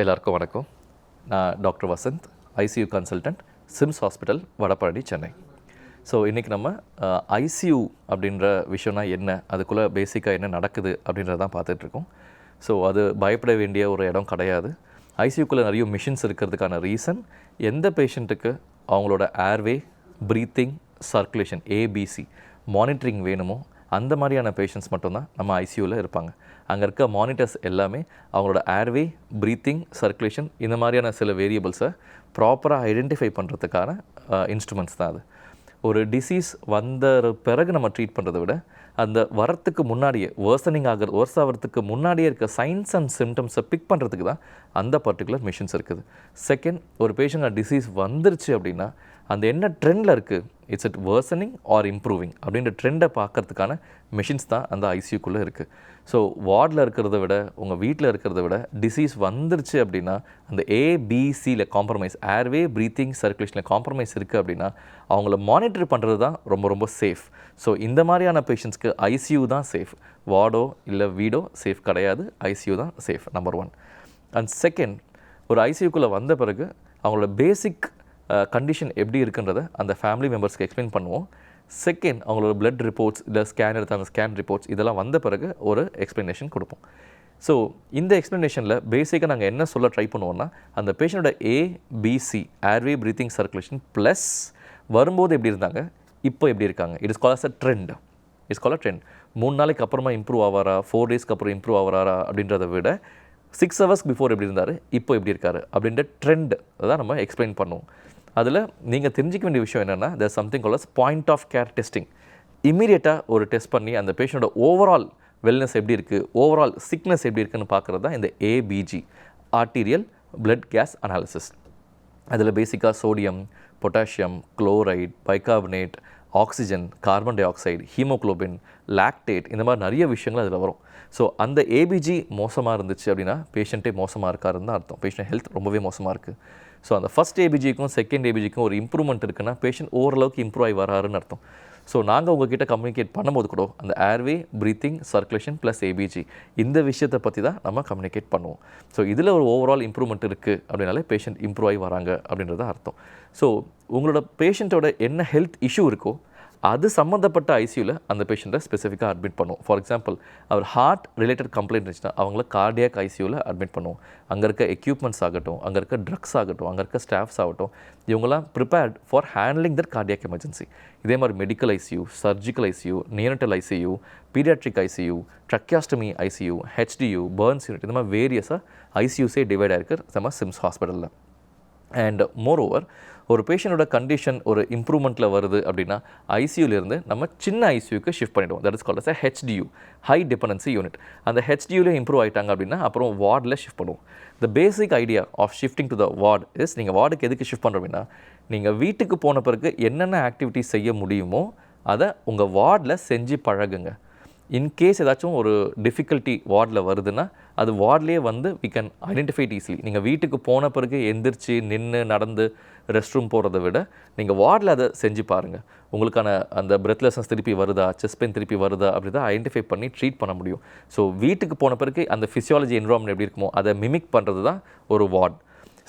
எல்லாருக்கும் வணக்கம். நான் doctor Vasanth, ICU consultant, Sims hospital, Vadapalani, Chennai. So இன்றைக்கி நம்ம ஐசியூ அப்படின்ற விஷயம்னா என்ன, அதுக்குள்ளே பேசிக்காக என்ன நடக்குது அப்படின்றதான் பார்த்துட்ருக்கோம். ஸோ அது பயப்பட வேண்டிய ஒரு இடம் கிடையாது. ஐசியூக்குள்ளே நிறைய மிஷின்ஸ் இருக்கிறதுக்கான ரீசன், எந்த பேஷண்ட்டுக்கு அவங்களோட airway, breathing, circulation ABC monitoring வேணுமோ அந்த மாதிரியான பேஷண்ட்ஸ் மட்டும்தான் நம்ம ஐசியூவில் இருப்பாங்க. அங்கே இருக்க மானிட்டர்ஸ் எல்லாமே அவங்களோட ஏர்வே, ப்ரீத்திங், சர்க்குலேஷன் இந்த மாதிரியான சில வேரியபிள்ஸை ப்ராப்பராக ஐடென்டிஃபை பண்ணுறதுக்கான இன்ஸ்ட்ருமெண்ட்ஸ் தான் அது. ஒரு டிசீஸ் வந்த பிறகு நம்ம ட்ரீட் பண்ணுறதை விட அந்த வரத்துக்கு முன்னாடியே வேர்ஸ் ஆகிறதுக்கு முன்னாடியே இருக்க சைன்ஸ் அண்ட் சிம்டம்ஸை பிக் பண்ணுறதுக்கு தான் அந்த பர்டிகுலர் மிஷின்ஸ் இருக்குது. செகண்ட், ஒரு பேஷண்ட் டிசீஸ் வந்துருச்சு அப்படின்னா அந்த என்ன ட்ரெண்டில் இருக்குது, இட்ஸ் இட் வேர்சனிங் ஆர் இம்ப்ரூவிங் அப்படின்ற ட்ரெண்டை பார்க்கறதுக்கான மிஷின்ஸ் தான் அந்த ஐசியூக்குள்ளே இருக்குது. ஸோ வார்டில் இருக்கிறத விட உங்கள் வீட்டில் இருக்கிறத விட டிசீஸ் வந்துருச்சு அப்படின்னா அந்த ஏபிசியில் காம்ப்ரமைஸ், ஏர்வே, ப்ரீத்திங், சர்க்குலேஷனில் காம்ப்ரமைஸ் இருக்குது அப்படின்னா அவங்கள மானிட்டர் பண்ணுறது தான் ரொம்ப ரொம்ப சேஃப். ஸோ இந்த மாதிரியான பேஷண்ட்ஸ்க்கு ஐசியூ தான் சேஃப். வார்டோ இல்லை வீடோ சேஃப் கிடையாது, ஐசியூ தான் சேஃப், நம்பர் 1. அண்ட் செகண்ட், ஒரு ஐசியூக்குள்ளே வந்த பிறகு அவங்களோட பேசிக் கண்டிஷன் எப்படி இருக்குன்றதை அந்த ஃபேமிலி மெம்பர்ஸ்க்கு எக்ஸ்பிளைன் பண்ணுவோம். செகண்ட், அவங்களோட பிளட் ரிப்போர்ட்ஸ் இல்லை ஸ்கேன் எடுத்த அந்த ஸ்கேன் ரிப்போர்ட்ஸ் இதெல்லாம் வந்த பிறகு ஒரு எக்ஸ்ப்ளனேஷன் கொடுப்போம். ஸோ இந்த எக்ஸ்ப்ளனேஷனில் பேசிக்காக நாங்கள் என்ன சொல்ல ட்ரை பண்ணுவோம்னா, அந்த பேஷண்ட்டோட ABC airway, breathing, circulation plus வரும்போது எப்படி இருந்தாங்க, இப்போ எப்படி இருக்காங்க, it is called a trend. It's called a trend. 3 நாளைக்கு அப்புறமா இம்ப்ரூவ் ஆவாரா, 4 டேஸ்க்கு அப்புறம் இம்ப்ரூவ் ஆவாரா அப்படின்றத விட 6 ஹவர்ஸ்க்கு பிஃபோர் எப்படி இருந்தார், இப்போ எப்படி இருக்காரு அப்படின்ற ட்ரெண்ட் தான் நம்ம எக்ஸ்பிளைன் பண்ணுவோம். அதில் நீங்கள் தெரிஞ்சிக்க வேண்டிய விஷயம் என்னென்னா, there something called as point of care testing. இமீடியட்டாக ஒரு டெஸ்ட் பண்ணி அந்த பேஷண்ட்டோட ஓவரால் வெல்னஸ் எப்படி இருக்குது, ஓவரால் சிக்னஸ் எப்படி இருக்குதுன்னு பார்க்குறது தான் இந்த ABG, arterial blood gas analysis. அதில் பேசிக்காக sodium, potassium, chloride, bicarbonate, oxygen, carbon dioxide, haemoglobin, lactate இந்த மாதிரி நிறைய விஷயங்கள் அதில் வரும். ஸோ அந்த ஏபிஜி மோசமாக இருந்துச்சு அப்படின்னா பேஷண்ட்டே மோசமாக இருக்காருன்னு தான் அர்த்தம். பேஷண்ட் ஹெல்த் ரொம்பவே மோசமாக இருக்குது. ஸோ அந்த ஃபஸ்ட் ஏபிஜிக்கும் செகண்ட் ஏபிஜிக்கும் ஒரு இம்ப்ரூவ்மெண்ட் இருக்குன்னா பேஷண்ட் ஓரளவுக்கு இம்ப்ரூவ் ஆகி வராருன்னு அர்த்தம். ஸோ நாங்கள் உங்ககிட்ட கம்யூனிகேட் பண்ணும்போது கூட அந்த airway, breathing, circulation plus APG இந்த விஷயத்தை பற்றி தான் நம்ம கம்யூனிகேட் பண்ணுவோம். ஸோ இதில் ஒரு ஓவரால் இம்ப்ரூவ்மெண்ட் இருக்குது அப்படின்னாலே பேஷண்ட் இம்ப்ரூவ் ஆகி வராங்க அப்படின்றது அர்த்தம். ஸோ உங்களோட பேஷண்ட்டோட என்ன ஹெல்த் இஷ்யூ இருக்கோ அது சம்மந்தப்பட்ட ஐசியூவில் அந்த பேஷண்ட்டை ஸ்பெசிஃபிக்காக அட்மிட் பண்ணுவோம். ஃபார் எக்ஸாம்பிள், அவர் ஹார்ட் ரிலேட்டட் கம்ப்ளைண்ட் இருந்துச்சுன்னா அவங்கள கார்டியாக் ஐசியூவில் அட்மிட் பண்ணுவோம். அங்கே இருக்க எக்யூப்மெண்ட்ஸ் ஆகட்டும், அங்கே இருக்க ட்ரக்ஸ் ஆகட்டும், அங்கே இருக்க ஸ்டாஃப்ஸ் ஆகட்டும், இவங்களாம் prepared for handling that cardiac emergency. இதே மாதிரி medical ICU, surgical ICU, neonatal ICU, paediatric ICU, tracheostomy ICU, HDU, burns unit இந்த மாதிரி வேரியஸாக ஐசியூஸே டிவைட் ஆகிருக்கு நம்ம சிம்ஸ் ஹாஸ்பிட்டலில். அண்ட் மோர் ஓவர், ஒரு பேஷண்ட்டோட கண்டிஷன் ஒரு இம்ப்ரூவ்மெண்ட்டில் வருது அப்படின்னா ஐசியூலேருந்து நம்ம சின்ன ஐசியூக்கு ஷிஃப்ட் பண்ணிவிடுவோம். That is called as HDU, high dependency unit. அந்த ஹெச்டியூலேயும் இம்ப்ரூவ் ஆகிட்டாங்க அப்படின்னா அப்புறம் வார்டில் ஷிஃப்ட் பண்ணுவோம். The basic idea of shifting to the ward is, நீங்கள் வார்டுக்கு எதுக்கு ஷிஃப்ட் பண்ணுறோம் அப்படின்னா, நீங்கள் வீட்டுக்கு போன பிறகு என்னென்ன ஆக்டிவிட்டிஸ் செய்ய முடியுமோ அதை உங்கள் வார்டில் செஞ்சு பழகுங்க. இன்கேஸ் ஏதாச்சும் ஒரு டிஃபிகல்ட்டி வார்டில் வருதுன்னா அது வார்ட்லேயே வந்து வி கேன் ஐடென்டிஃபை ஈஸிலி. நீங்கள் வீட்டுக்கு போன பிறகு எந்திரிச்சு நின்று நடந்து ரெஸ்ட் ரூம் போகிறத விட நீங்கள் வார்டில் அதை செஞ்சு பாருங்கள். உங்களுக்கான அந்த பிரெத்லெஸ்னஸ் திருப்பி வருதா, செஸ்ட் பெயின் திருப்பி வருதா அப்படி தான் ஐடென்டிஃபை பண்ணி ட்ரீட் பண்ண முடியும். ஸோ வீட்டுக்கு போன பிறகு அந்த ஃபிசியாலஜி என்விரான்மெண்ட் எப்படி இருக்குமோ அதை மிமிக் பண்ணுறது தான் ஒரு ward.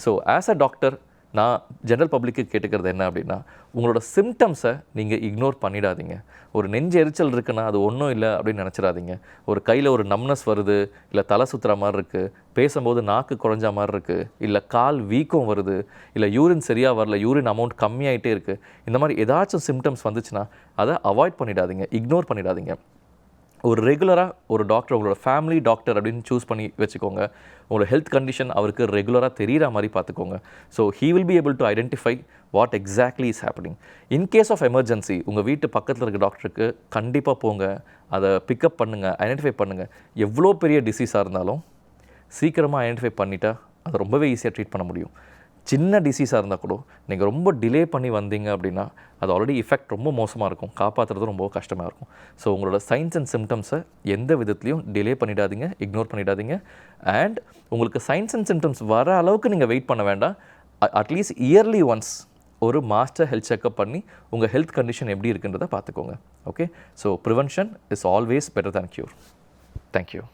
So as a doctor நான் ஜென்ரல் பப்ளிக்கு கேட்டுக்கிறது என்ன அப்படின்னா, உங்களோட சிம்டம்ஸை நீங்கள் இக்னோர் பண்ணிடாதீங்க. ஒரு நெஞ்சு எரிச்சல் இருக்குன்னா அது ஒன்றும் இல்லை அப்படின்னு நினச்சிடாதீங்க. ஒரு கையில் ஒரு நம்னஸ் வருது, இல்லை தலை சுற்றுற மாதிரி இருக்குது, பேசும்போது நாக்கு குறைஞ்ச மாதிரி இருக்குது, இல்லை கால் வீக்கம் வருது, இல்லை யூரின் சரியாக வரல, யூரின் அமௌண்ட் கம்மியாகிட்டே இருக்குது, இந்த மாதிரி ஏதாச்சும் சிம்டம்ஸ் வந்துச்சுன்னா அதை அவாய்ட் பண்ணிடாதீங்க, இக்னோர் பண்ணிடாதீங்க. ஒரு ரெகுலராக ஒரு டாக்டர், உங்களோட ஃபேமிலி டாக்டர் அப்படின்னு சூஸ் பண்ணி வச்சுக்கோங்க. உங்களோட ஹெல்த் கண்டிஷன் அவருக்கு ரெகுலராக தெரிகிற மாதிரி பார்த்துக்கோங்க. So he will be able to identify what exactly is happening. In case of emergency உங்கள் வீட்டு பக்கத்தில் இருக்க டாக்டருக்கு கண்டிப்பாக போங்க, அதை பிக்கப் பண்ணுங்கள், ஐடென்டிஃபை பண்ணுங்கள். எவ்வளோ பெரிய டிசீஸாக இருந்தாலும் சீக்கிரமாக ஐடென்டிஃபை பண்ணிட்டா அதை ரொம்பவே ஈஸியாக ட்ரீட் பண்ண முடியும். சின்ன டிசீஸாக இருந்தால் கூட நீங்கள் ரொம்ப டிலே பண்ணி வந்தீங்க அப்படின்னா அது ஆல்ரெடி எஃபெக்ட் ரொம்ப மோசமாக இருக்கும், காப்பாற்றுறது ரொம்ப கஷ்டமாக இருக்கும். ஸோ உங்களோட சைன்ஸ் அண்ட் சிம்டம்ஸை எந்த விதத்துலையும் டிலே பண்ணிடாதீங்க, இக்னோர் பண்ணிடாதீங்க. அண்ட் உங்களுக்கு சைன்ஸ் அண்ட் சிம்டம்ஸ் வர அளவுக்கு நீங்கள் வெயிட் பண்ண வேண்டாம். அட்லீஸ்ட் இயர்லி ஒன்ஸ் ஒரு மாஸ்டர் ஹெல்த் செக்அப் பண்ணி உங்கள் ஹெல்த் கண்டிஷன் எப்படி இருக்குன்றதை பார்த்துக்கோங்க. Okay, so prevention is always better than cure. Thank you.